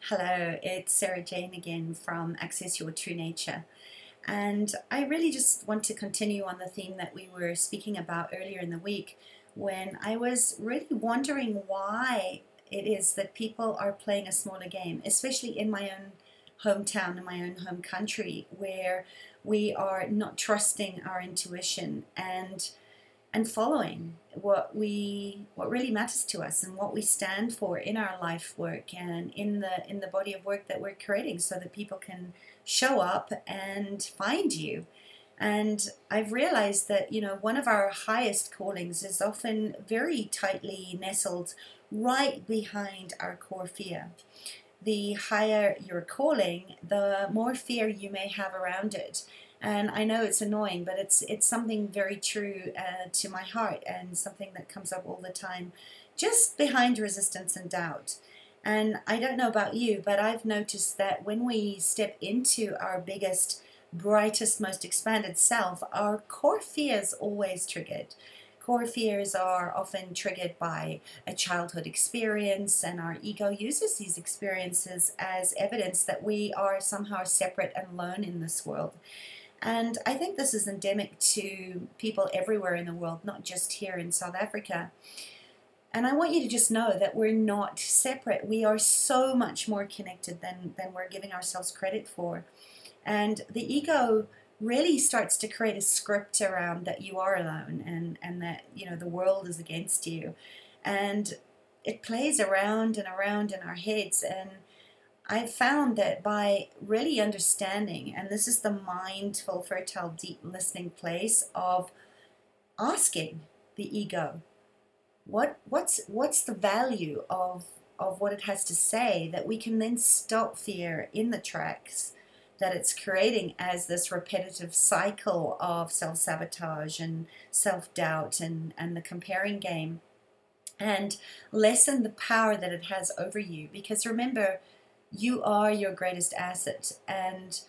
Hello, it's Sarah Jane again from Access Your True Nature. And I really just want to continue on the theme that we were speaking about earlier in the week when I was really wondering why it is that people are playing a smaller game, especially in my own hometown, in my own home country, where we are not trusting our intuition and following what really matters to us and what we stand for in our life work and in the body of work that we're creating so that people can show up and find you. And I've realized that, one of our highest callings is often very tightly nestled right behind our core fear. The higher your calling, the more fear you may have around it. And I know it's annoying, but it's something very true to my heart and something that comes up all the time, just behind resistance and doubt. And I don't know about you, but I've noticed that when we step into our biggest, brightest, most expanded self, our core fears always triggered. Core fears are often triggered by a childhood experience, and our ego uses these experiences as evidence that we are somehow separate and alone in this world. And I think this is endemic to people everywhere in the world, not just here in South Africa. And I want you to just know that we're not separate. We are so much more connected than we're giving ourselves credit for. And the ego really starts to create a script around that you are alone and that, the world is against you. And it plays around and around in our heads. And I've found that by really understanding, and this is the mindful, fertile, deep listening place of asking the ego, what's the value of what it has to say, that we can then stop fear in the tracks that it's creating as this repetitive cycle of self-sabotage and self-doubt and the comparing game, and lessen the power that it has over you. Because remember, you are your greatest asset, and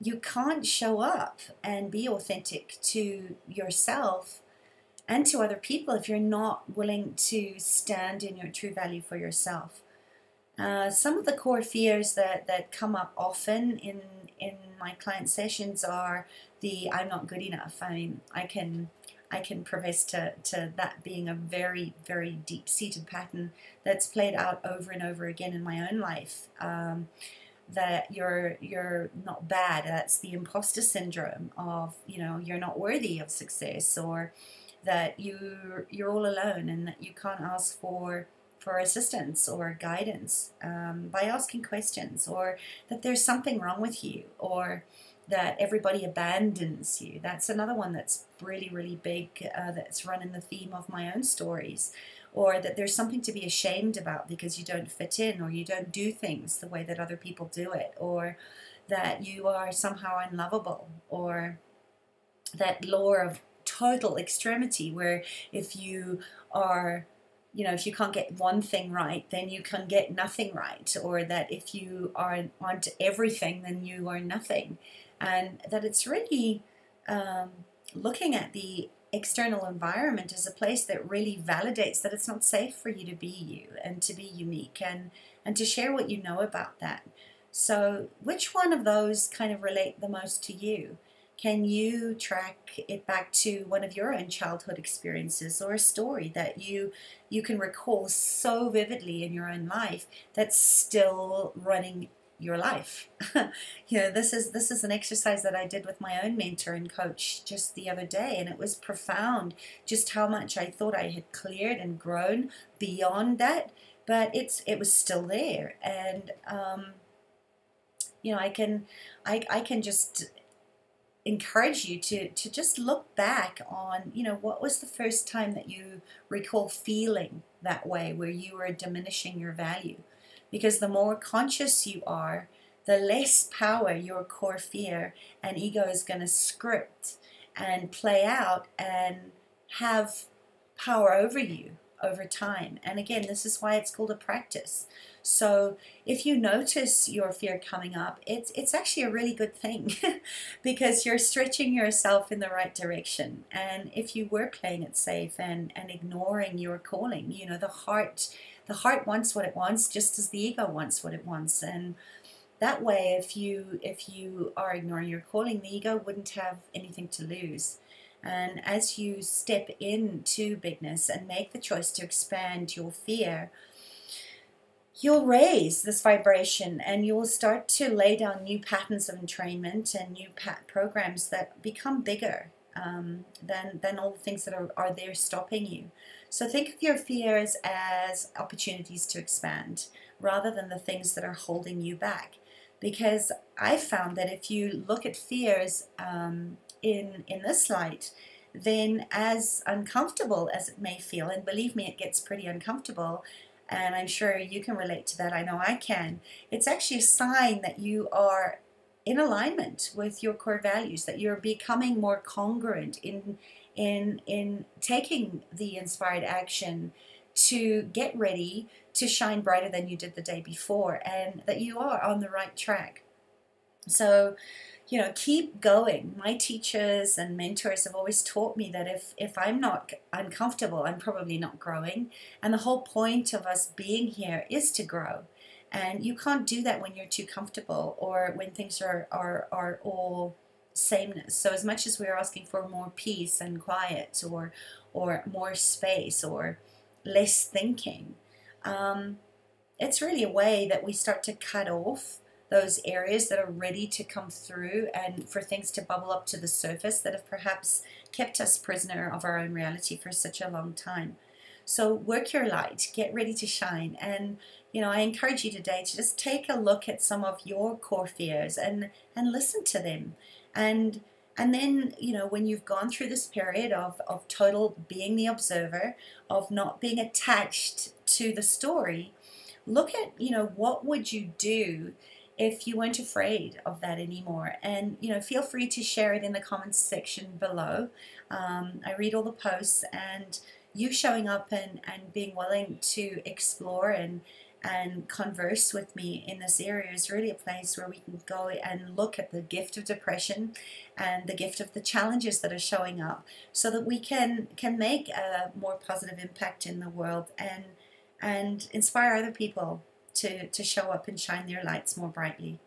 you can't show up and be authentic to yourself and to other people if you're not willing to stand in your true value for yourself. Some of the core fears that come up often in my client sessions are the I'm not good enough. I mean, I can profess to that being a very, very deep-seated pattern that's played out over and over again in my own life. That you're not bad. That's the imposter syndrome of, you're not worthy of success, or that you're all alone and that you can't ask for assistance or guidance by asking questions, or that there's something wrong with you, or that everybody abandons you. That's another one that's really, really big, that's run in the theme of my own stories. Or that there's something to be ashamed about because you don't fit in, or you don't do things the way that other people do it, or that you are somehow unlovable, or that law of total extremity where if you are, if you can't get one thing right, then you can get nothing right, or that if you aren't everything, then you are nothing. And that it's really looking at the external environment as a place that really validates that it's not safe for you to be you and to be unique and to share what you know about that. So which one of those kind of relate the most to you? Can you track it back to one of your own childhood experiences, or a story that you can recall so vividly in your own life that's still running your life? This is an exercise that I did with my own mentor and coach just the other day, and it was profound just how much I thought I had cleared and grown beyond that, but it was still there. And I can just encourage you to just look back on, what was the first time that you recall feeling that way, where you were diminishing your value. Because the more conscious you are, the less power your core fear and ego is going to script and play out and have power over you over time. And again, this is why it's called a practice. So if you notice your fear coming up, it's actually a really good thing because you're stretching yourself in the right direction. And if you were playing it safe and ignoring your calling, the the heart wants what it wants, just as the ego wants what it wants. And that way, if you are ignoring your calling, the ego wouldn't have anything to lose. And as you step into bigness and make the choice to expand your fear, you'll raise this vibration, and you will start to lay down new patterns of entrainment and new programs that become bigger than all the things that are there stopping you. So think of your fears as opportunities to expand rather than the things that are holding you back. Because I found that if you look at fears in this light, then as uncomfortable as it may feel, and believe me, it gets pretty uncomfortable, and I'm sure you can relate to that, I know I can, it's actually a sign that you are in alignment with your core values, that you're becoming more congruent in taking the inspired action to get ready to shine brighter than you did the day before, and that you are on the right track. So, keep going. My teachers and mentors have always taught me that if I'm not uncomfortable, I'm probably not growing. And the whole point of us being here is to grow. And you can't do that when you're too comfortable or when things are all sameness. So as much as we're asking for more peace and quiet or more space or less thinking, it's really a way that we start to cut off those areas that are ready to come through and for things to bubble up to the surface that have perhaps kept us prisoner of our own reality for such a long time. So work your light, get ready to shine. And, I encourage you today to just take a look at some of your core fears and listen to them. And then, when you've gone through this period of total being the observer, of not being attached to the story, look at, what would you do if you weren't afraid of that anymore. And, feel free to share it in the comments section below. I read all the posts, and you showing up and being willing to explore and converse with me in this area is really a place where we can go and look at the gift of depression and the gift of the challenges that are showing up, so that we can make a more positive impact in the world and inspire other people to show up and shine their lights more brightly.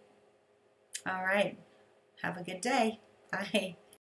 All right. Have a good day. Bye.